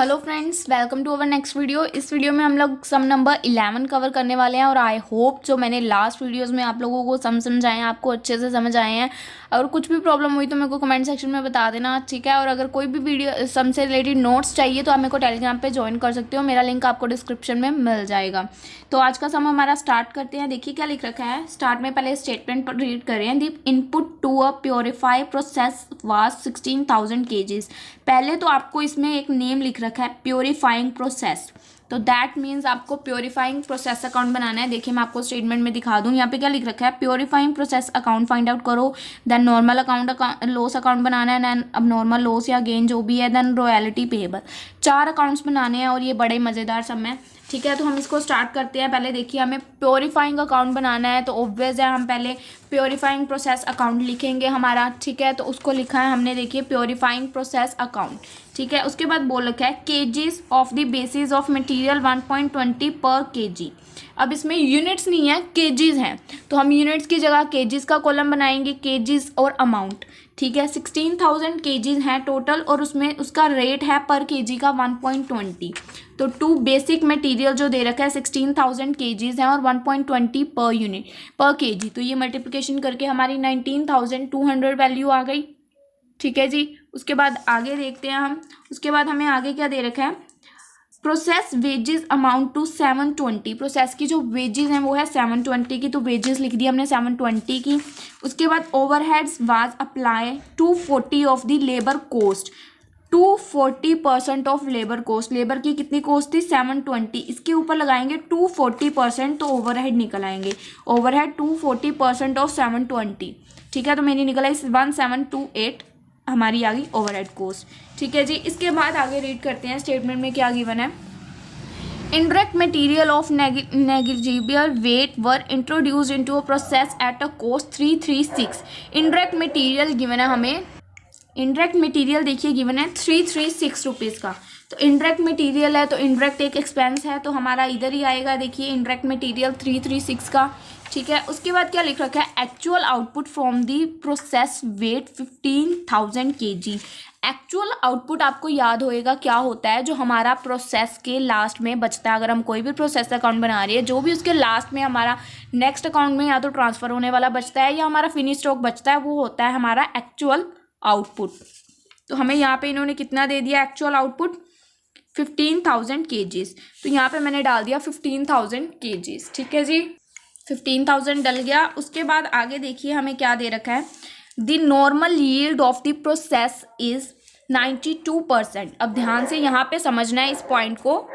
Hello friends, welcome to our next video. इस video में हम लोग सम नंबर 11 कवर करने वाले हैं और आई होप जो मैंने लास्ट वीडियोस में आप लोगों को समझाए हैं आपको अच्छे से समझ आए हैं। अगर कुछ भी प्रॉब्लम हुई तो मेरे को कमेंट सेक्शन में बता देना, ठीक है। और अगर कोई भी वीडियो सम से रिलेटेड नोट्स चाहिए तो आप मेरे को टेलीग्राम पे ज्वाइन कर सकते हो, मेरा लिंक आपको डिस्क्रिप्शन में मिल जाएगा। तो आज का सम हमारा स्टार्ट करते हैं। देखिए क्या लिख रखा है। स्टार्ट में पहले स्टेटमेंट रीड करें। The input to a purify process was 16,000 kgs। पहले तो आपको इसमें एक नेम लिख रखा है प्योरीफाइंग प्रोसेस, तो दैट मीन्स आपको प्योरीफाइंग प्रोसेस अकाउंट बनाना है। देखिए मैं आपको स्टेटमेंट में दिखा दूं, यहाँ पे क्या लिख रखा है। Purifying process account find out करो, then normal account loss account बनाना है, देन अब नॉर्मल लॉस या गेन जो भी है, देन रॉयल्टी पेएबल। 4 अकाउंट्स बनाने हैं और ये बड़े मज़ेदार सम है, ठीक है। तो हम इसको स्टार्ट करते हैं। पहले देखिए हमें प्योरीफाइंग अकाउंट बनाना है, तो ऑब्वियस है हम पहले प्योरीफाइंग प्रोसेस अकाउंट लिखेंगे हमारा, ठीक है। तो उसको लिखा है हमने, देखिए प्योरीफाइंग प्रोसेस अकाउंट, ठीक है। उसके बाद बोल रखा है KGs of the basis of material 1.20 पर केजी। अब इसमें यूनिट्स नहीं है, केजीज हैं, तो हम यूनिट्स की जगह केजीज का कॉलम बनाएंगे, केजीज और अमाउंट, ठीक है। 16,000 केजीज हैं टोटल और उसमें उसका रेट है पर केजी का 1.20। तो टू बेसिक मटेरियल जो दे रखा है 16,000 केजीज हैं और 1.20 पर यूनिट पर केजी। तो ये मल्टीप्लिकेशन करके हमारी 19,200 वैल्यू आ गई, ठीक है जी। उसके बाद आगे देखते हैं हम। उसके बाद हमें आगे क्या दे रखा है। Process wages amount to 720। Process की जो वेजेस हैं वो है 720 की, तो वेजेस लिख दी हमने 720 की। उसके बाद overheads was apply 240 of the labour cost. 240% of labour cost. Labour की कितनी कोस्ट थी 720, इसके ऊपर लगाएंगे 240% तो ओवरहेड निकल आएंगे। ओवरहेड 240% ऑफ 720, ठीक है। तो मेरी निकल आई 1728 हमारी आ गई ओवरहेड कोस्ट, ठीक है जी। इसके बाद आगे रीड करते हैं स्टेटमेंट में क्या गिवन है। Indirect material of negligible weight were introduced into a process at a cost 336। Indirect material given है हमें। इनडायरेक्ट मटेरियल देखिए गिवन है 336 रुपीज़ का। तो इनडायरेक्ट मटेरियल है तो इनडायरेक्ट एक एक्सपेंस है, तो हमारा इधर ही आएगा। देखिए इनडायरेक्ट मटेरियल 336 का, ठीक है। उसके बाद क्या लिख रखा है। Actual output from the process weight 15,000 kg। Actual output आपको याद होएगा क्या होता है, जो हमारा प्रोसेस के लास्ट में बचता है। अगर हम कोई भी प्रोसेस अकाउंट बना रही है, जो भी उसके लास्ट में हमारा नेक्स्ट अकाउंट में या तो ट्रांसफ़र होने वाला बचता है या हमारा फिनिश स्टॉक बचता है, वो होता है हमारा एक्चुअल आउटपुट। तो हमें यहाँ पे इन्होंने कितना दे दिया एक्चुअल आउटपुट 15,000 kgs। तो यहाँ पे मैंने डाल दिया 15,000 kgs, ठीक है जी। 15,000 डल गया। उसके बाद आगे देखिए हमें क्या दे रखा है। The normal yield of the process is 92%। अब ध्यान से यहाँ पे समझना है इस पॉइंट को।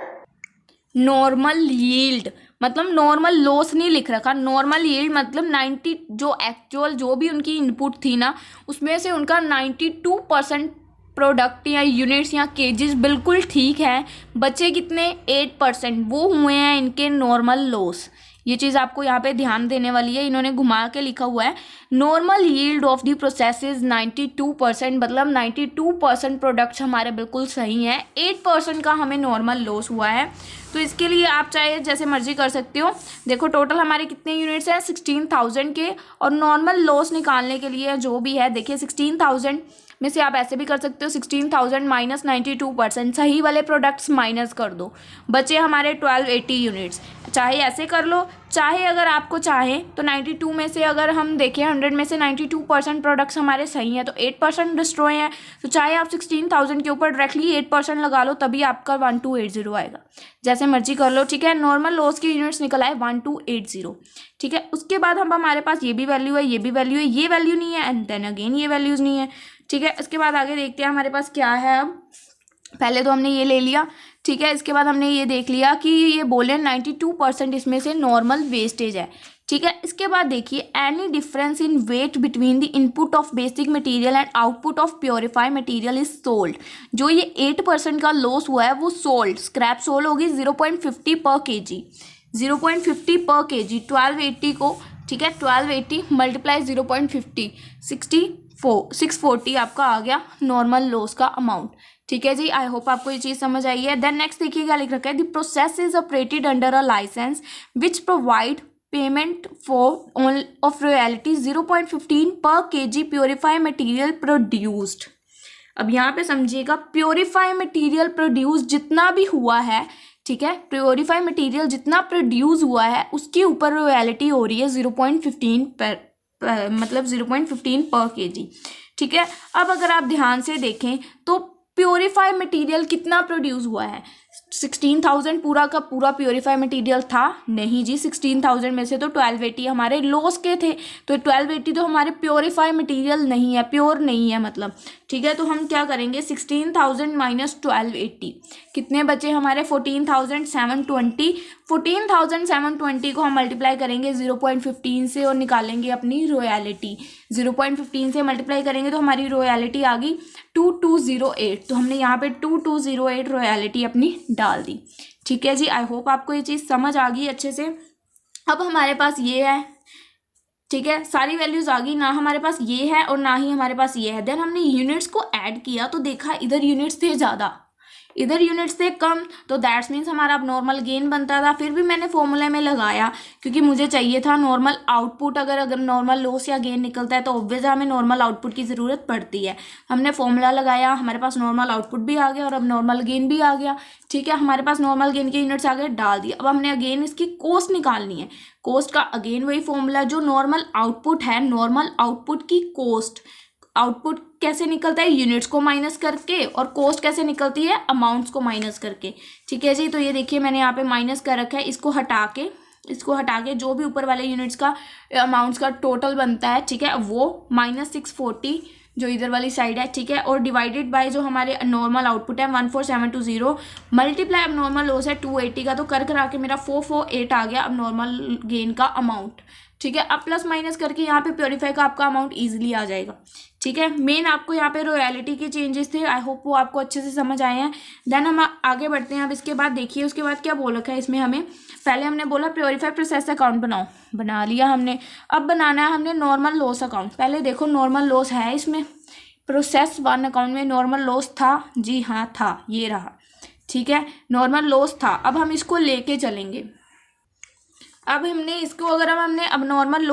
नॉर्मल यील्ड मतलब नॉर्मल लॉस नहीं लिख रखा। नॉर्मल यील्ड मतलब 90, जो एक्चुअल जो भी उनकी इनपुट थी ना, उसमें से उनका 92% प्रोडक्ट या यूनिट्स या केजेस बिल्कुल ठीक है। बचे कितने 8%, वो हुए हैं इनके नॉर्मल लॉस। ये चीज़ आपको यहाँ पे ध्यान देने वाली है। इन्होंने घुमा के लिखा हुआ है normal yield of the process is 92%, मतलब 92% प्रोडक्ट्स हमारे बिल्कुल सही हैं। 8% का हमें नॉर्मल लॉस हुआ है। तो इसके लिए आप चाहे जैसे मर्जी कर सकते हो। देखो टोटल हमारे कितने यूनिट्स हैं 16,000 के, और नॉर्मल लॉस निकालने के लिए जो भी है देखिए 16,000 में से आप ऐसे भी कर सकते हो 16,000 माइनस 92%, सही वाले प्रोडक्ट्स माइनस कर दो, बचे हमारे 1280 यूनिट्स। चाहे ऐसे कर लो, चाहे अगर आपको चाहे तो 92 में से अगर हम देखें 100 में से 92% प्रोडक्ट्स हमारे सही हैं तो 8% डिस्ट्रॉय हैं। तो चाहे आप 16,000 के ऊपर डायरेक्टली 8% लगा लो, तभी आपका 1280 आएगा। जैसे मर्जी कर लो, ठीक है। नॉर्मल लॉस की यूनिट्स निकल आए 1280, ठीक है। उसके बाद हम हमारे पास ये भी वैल्यू है, ये भी वैल्यू है, ये वैल्यू नहीं है, एंड देन अगेन ये वैल्यूज़ नहीं है, ठीक है। इसके बाद आगे देखते हैं हमारे पास क्या है। अब पहले तो हमने ये ले लिया, ठीक है। इसके बाद हमने ये देख लिया कि ये बोले 92% इसमें से नॉर्मल वेस्टेज है, ठीक है। इसके बाद देखिए any difference in weight between the input of basic material and output of purify material is sold. जो ये 8% का लॉस हुआ है वो सोल्ड, स्क्रैप सोल्ड होगी 0.50 पर केजी। 0.50 पर केजी 1280 को, ठीक है। 1280 मल्टीप्लाई 0.50 640 आपका आ गया नॉर्मल लॉस का अमाउंट, ठीक है जी। आई होप आपको ये चीज़ समझ आई है। देन नेक्स्ट देखिए क्या लिख रखा है। The process is operated under a licence which provide payment for of royalty 0.15 per KG purify material produced. अब यहाँ पे समझिएगा, प्योरीफाई मटेरियल प्रोड्यूस जितना भी हुआ है, ठीक है, प्योरीफाई मटेरियल जितना प्रोड्यूस हुआ है उसके ऊपर रॉयल्टी हो रही है 0.15 मतलब 0.15 पर केजी, ठीक है। अब अगर आप ध्यान से देखें तो प्योरीफाई मटेरियल कितना प्रोड्यूस हुआ है, 16,000 पूरा का पूरा प्योरीफाई मटेरियल था? नहीं जी, 16,000 में से तो 1280 हमारे लॉस के थे, तो 1280 तो हमारे प्योरीफाई मटेरियल नहीं है, प्योर नहीं है मतलब, ठीक है। तो हम क्या करेंगे, 16,000 माइनस 1280 कितने बचे हमारे, 14,720। 14,720 को हम मल्टीप्लाई करेंगे 0.15 से और निकालेंगे अपनी रॉयल्टी। 0.15 से मल्टीप्लाई करेंगे तो हमारी रॉयल्टी आ गई 2208। तो हमने यहाँ पे 2208 रॉयल्टी अपनी डाल दी, ठीक है जी। आई होप आपको ये चीज़ समझ आ गई अच्छे से। अब हमारे पास ये है, ठीक है, सारी वैल्यूज आ गई ना, हमारे पास ये है और ना ही हमारे पास ये है। देन हमने यूनिट्स को ऐड किया तो देखा इधर यूनिट्स थे ज़्यादा, इधर यूनिट्स थे कम, तो दैट्स मीन्स हमारा अब नॉर्मल गेन बनता था। फिर भी मैंने फॉर्मूले में लगाया क्योंकि मुझे चाहिए था नॉर्मल आउटपुट। अगर नॉर्मल लॉस या गेन निकलता है तो ऑब्वियस हमें नॉर्मल आउटपुट की ज़रूरत पड़ती है। हमने फॉर्मूला लगाया, हमारे पास नॉर्मल आउटपुट भी आ गया और अब नॉर्मल गेन भी आ गया, ठीक है। हमारे पास नॉर्मल गेन के यूनिट्स आ गए, डाल दिया। अब हमने अगेन इसकी कॉस्ट निकालनी है। कॉस्ट का अगेन वही फॉर्मूला, जो नॉर्मल आउटपुट है, नॉर्मल आउटपुट की कॉस्ट। आउटपुट कैसे निकलता है, यूनिट्स को माइनस करके, और कॉस्ट कैसे निकलती है, अमाउंट्स को माइनस करके, ठीक है जी। तो ये देखिए मैंने यहाँ पे माइनस कर रखा है, इसको हटा के जो भी ऊपर वाले यूनिट्स का अमाउंट्स का टोटल बनता है, ठीक है, वो -640 जो इधर वाली साइड है, ठीक है, और डिवाइडेड बाय जो हमारे नॉर्मल आउटपुट है 14720 मल्टीप्लाई अब नॉर्मल लॉस है 280 का, तो कर के मेरा 448 आ गया अब नॉर्मल गेन का अमाउंट, ठीक है। अब प्लस माइनस करके यहाँ पे प्योरीफाई का आपका अमाउंट इजीली आ जाएगा, ठीक है। मेन आपको यहाँ पे रॉयल्टी के चेंजेस थे, आई होप वो आपको अच्छे से समझ आए हैं। देन हम आगे बढ़ते हैं। अब इसके बाद देखिए, उसके बाद क्या बोल रखा है इसमें हमें, पहले हमने बोला प्योरीफाई प्रोसेस अकाउंट बनाओ, बना लिया हमने। अब बनाना है हमने नॉर्मल लॉस अकाउंट। पहले देखो नॉर्मल लॉस है इसमें, प्रोसेस 1 अकाउंट में नॉर्मल लॉस था, जी हाँ था, ये रहा, ठीक है, नॉर्मल लॉस था। अब हम इसको लेके चलेंगे। अब हमने इसको अगर हमने अब नॉर्मल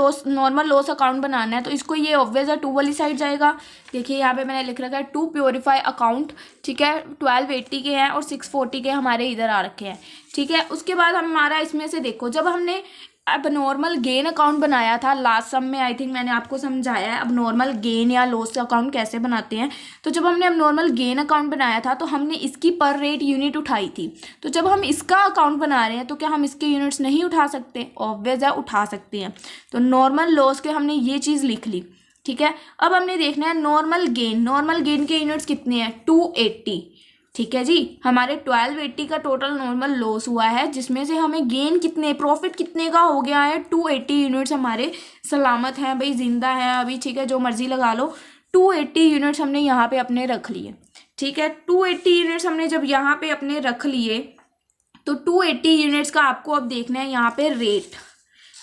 लॉस अकाउंट बनाना है तो इसको ये ऑब्वियस है 2 वाली साइड जाएगा। देखिए यहाँ पे मैंने लिख रखा है 2 प्योरीफाई अकाउंट, ठीक है, 1280 के हैं और 640 के हमारे इधर आ रखे हैं, ठीक है। उसके बाद हमारा इसमें से देखो, जब हमने अब नॉर्मल गेन अकाउंट बनाया था लास्ट सम में, आई थिंक मैंने आपको समझाया है अब नॉर्मल गेन या लॉस अकाउंट कैसे बनाते हैं। तो जब हमने अब नॉर्मल गेन अकाउंट बनाया था तो हमने इसकी पर रेट यूनिट उठाई थी। तो जब हम इसका अकाउंट बना रहे हैं तो क्या हम इसके यूनिट्स नहीं उठा सकते? ऑब्वियस है, उठा सकते हैं। तो नॉर्मल लॉस के हमने ये चीज़ लिख ली, ठीक है। अब हमने देखना है नॉर्मल गेन के यूनिट्स कितने हैं, 280, ठीक है जी। हमारे 1280 का टोटल नॉर्मल लॉस हुआ है, जिसमें से हमें गेन कितने, प्रॉफिट कितने का हो गया है, 280 यूनिट्स हमारे सलामत हैं भाई, जिंदा हैं अभी, ठीक है, जो मर्जी लगा लो। 280 यूनिट्स हमने यहाँ पे अपने रख लिए, ठीक है। 280 यूनिट्स हमने जब यहाँ पे अपने रख लिए तो 280 यूनिट्स का आपको अब देखना है यहाँ पे रेट,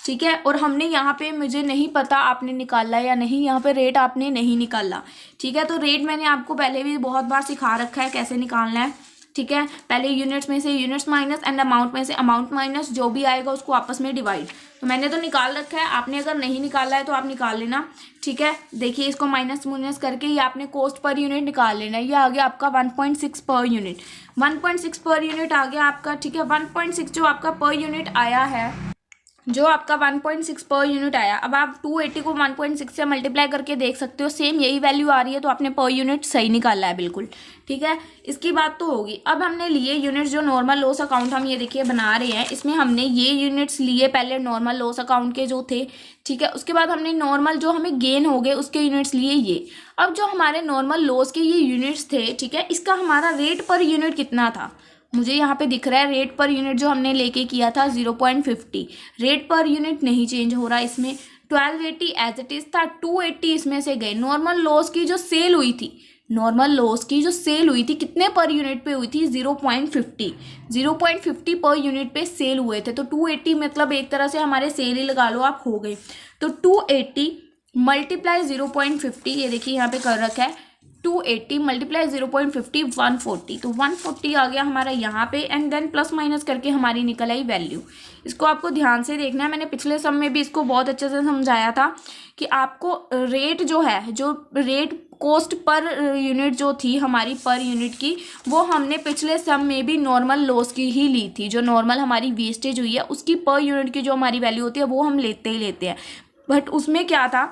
ठीक है। और हमने यहाँ पे, मुझे नहीं पता आपने निकाला या नहीं, यहाँ पे रेट आपने नहीं निकाला, ठीक है। तो रेट मैंने आपको पहले भी बहुत बार सिखा रखा है कैसे निकालना है, ठीक है। पहले यूनिट्स में से यूनिट्स माइनस एंड अमाउंट में से अमाउंट माइनस, जो भी आएगा उसको आपस में डिवाइड। तो मैंने तो निकाल रखा है, आपने अगर नहीं निकाला है तो आप निकाल लेना, ठीक है। देखिए इसको माइनस करके ये आपने कॉस्ट पर यूनिट निकाल लेना। ये आ गया आपका 1.6 पर यूनिट, 1.6 पर यूनिट आ गया आपका, ठीक है। 1.6 जो आपका पर यूनिट आया है, जो आपका 1.6 पर यूनिट आया, अब आप 280 को 1.6 से मल्टीप्लाई करके देख सकते हो, सेम यही वैल्यू आ रही है, तो आपने पर यूनिट सही निकाला है बिल्कुल, ठीक है। इसकी बात तो होगी। अब हमने लिए यूनिट्स, जो नॉर्मल लॉस अकाउंट हम ये देखिए बना रहे हैं, इसमें हमने ये यूनिट्स लिए पहले नॉर्मल लॉस अकाउंट के जो थे, ठीक है। उसके बाद हमने नॉर्मल जो हमें गेन हो गए उसके यूनिट्स लिए ये। अब जो हमारे नॉर्मल लॉस के ये यूनिट्स थे, ठीक है, इसका हमारा रेट पर यूनिट कितना था, मुझे यहाँ पे दिख रहा है रेट पर यूनिट जो हमने लेके किया था 0.50। रेट पर यूनिट नहीं चेंज हो रहा इसमें, 1280 एज इट इज़ था, 280 इसमें से गए। नॉर्मल लॉस की जो सेल हुई थी, नॉर्मल लॉस की जो सेल हुई थी कितने पर यूनिट पे हुई थी, 0.50 पर यूनिट पे सेल हुए थे। तो 280 मतलब एक तरह से हमारे सेल ही लगा लो आप, हो गए। तो 280 मल्टीप्लाई 0.50, ये देखिए यहाँ पे कर रखा है 280 मल्टीप्लाई 0.50 140, तो 140 आ गया हमारा यहाँ पे। एंड देन प्लस माइनस करके हमारी निकल आई वैल्यू। इसको आपको ध्यान से देखना है, मैंने पिछले सम में भी इसको बहुत अच्छे से समझाया था कि आपको रेट जो है, जो रेट कॉस्ट पर यूनिट जो थी हमारी पर यूनिट की, वो हमने पिछले सम में भी नॉर्मल लॉस की ही ली थी। जो नॉर्मल हमारी वेस्टेज हुई है उसकी पर यूनिट की जो हमारी वैल्यू होती है वो हम लेते ही लेते हैं। बट उसमें क्या था,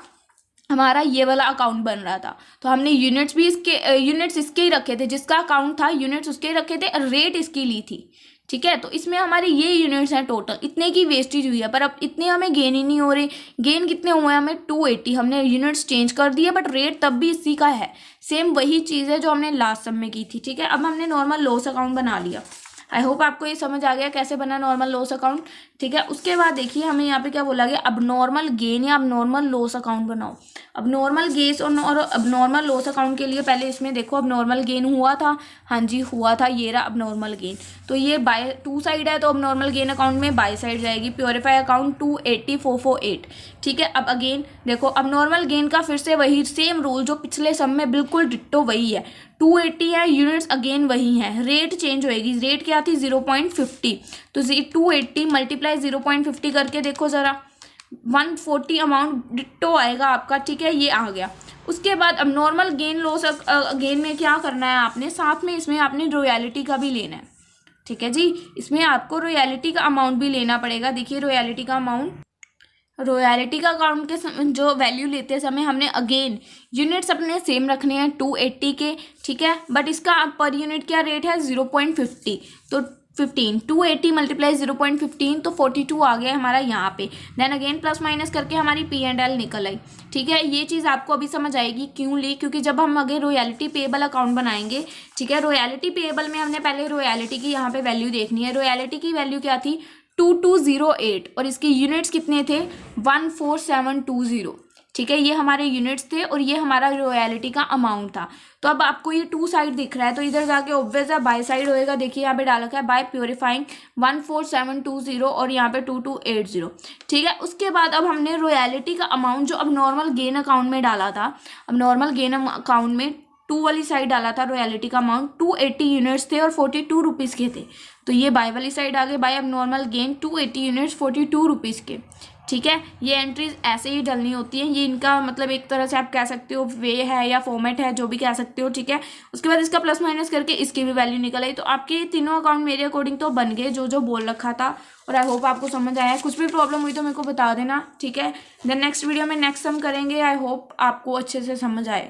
हमारा ये वाला अकाउंट बन रहा था, तो हमने यूनिट्स भी यूनिट्स इसके ही रखे थे, जिसका अकाउंट था यूनिट्स उसके ही रखे थे, रेट इसकी ली थी। ठीक है, तो इसमें हमारे ये यूनिट्स हैं टोटल, इतने की वेस्टेज हुई है, पर अब इतने हमें गेन ही नहीं हो रहे। गेन कितने हुए हैं हमें 280, हमने यूनिट्स चेंज कर दिए बट रेट तब भी इसी का है, सेम वही चीज़ है जो हमने लास्ट सम में की थी। ठीक है, अब हमने नॉर्मल लॉस अकाउंट बना लिया। आई होप आपको ये समझ आ गया कैसे बना नॉर्मल लॉस अकाउंट। ठीक है, उसके बाद देखिए हमें यहाँ पे क्या बोला गया, अब नॉर्मल गेन या अब नॉर्मल लॉस अकाउंट बनाओ। अब नॉर्मल गेन और अब नॉर्मल लॉस अकाउंट के लिए पहले इसमें देखो, अब नॉर्मल गेन हुआ था, हाँ जी हुआ था, ये रहा अब नॉर्मल गेन। तो ये बाय टू साइड है, तो अब नॉर्मल गेन अकाउंट में बाय साइड जाएगी, प्योरीफाई अकाउंट 280,448। ठीक है, अब अगेन देखो, अब नॉर्मल गेन का फिर से वही सेम रूल जो पिछले सब में बिल्कुल डिट्टो वही है, 280 है, यूनिट्स अगेन वही है, रेट चेंज होएगी। रेट क्या थी 0.50, तो 280 मल्टीप्लाई 0.50 करके देखो ज़रा, 140 अमाउंट डिट्टो आएगा आपका। ठीक है, ये आ गया। उसके बाद अब नॉर्मल गेन लॉस गेन में क्या करना है आपने, साथ में इसमें आपने रॉयल्टी का भी लेना है। ठीक है जी, इसमें आपको रॉयल्टी का अमाउंट भी लेना पड़ेगा। देखिए रॉयल्टी का अमाउंट, रॉयल्टी का अकाउंट के जो वैल्यू लेते समय हमने अगेन यूनिट्स अपने सेम रखने हैं 280 के। ठीक है, बट इसका पर यूनिट क्या रेट है 0.50, तो 15 280 मल्टीप्लाई 0.15 तो 42 आ गया हमारा यहाँ पे। देन अगेन प्लस माइनस करके हमारी P&L निकल आई। ठीक है, ये चीज़ आपको अभी समझ आएगी क्यों ली, क्योंकि जब हम आगे रॉयल्टी पेएबल अकाउंट बनाएंगे, ठीक है, रॉयल्टी पेएबल में हमने पहले रॉयल्टी की यहाँ पे वैल्यू देखनी है। रॉयल्टी की वैल्यू क्या थी 2208 और इसके यूनिट्स कितने थे 14720। ठीक है, ये हमारे यूनिट्स थे और ये हमारा रॉयल्टी का अमाउंट था। तो अब आपको ये टू साइड दिख रहा है, तो इधर जाके ऑब्वियस है बाय साइड होएगा। देखिए यहाँ पे डाला है बाय प्योरीफाइंग 14720 और यहाँ पे 2280। ठीक है, उसके बाद अब हमने रॉयल्टी का अमाउंट जो अब नॉर्मल गेन अकाउंट में डाला था, अब नॉर्मल गेन अकाउंट में 2 वाली साइड डाला था रॉयल्टी का अमाउंट, 280 यूनिट्स थे और 42 रुपीज़ के थे, तो ये बाय वाली साइड आ गए। बाय अब नॉर्मल गेन 280 यूनिट्स 42 रुपीज़ के। ठीक है, ये एंट्रीज ऐसे ही डलनी होती हैं, ये इनका मतलब एक तरह से आप कह सकते हो वे है या फॉर्मेट है, जो भी कह सकते हो। ठीक है, उसके बाद इसका प्लस माइनस करके इसकी भी वैल्यू निकल आई। तो आपके तीनों अकाउंट मेरे अकॉर्डिंग तो बन गए जो जो बोल रखा था, और आई होप आपको समझ आया। कुछ भी प्रॉब्लम हुई तो मेरे को बता देना। ठीक है, देन नेक्स्ट वीडियो में नेक्स्ट सम करेंगे। आई होप आपको अच्छे से समझ आए।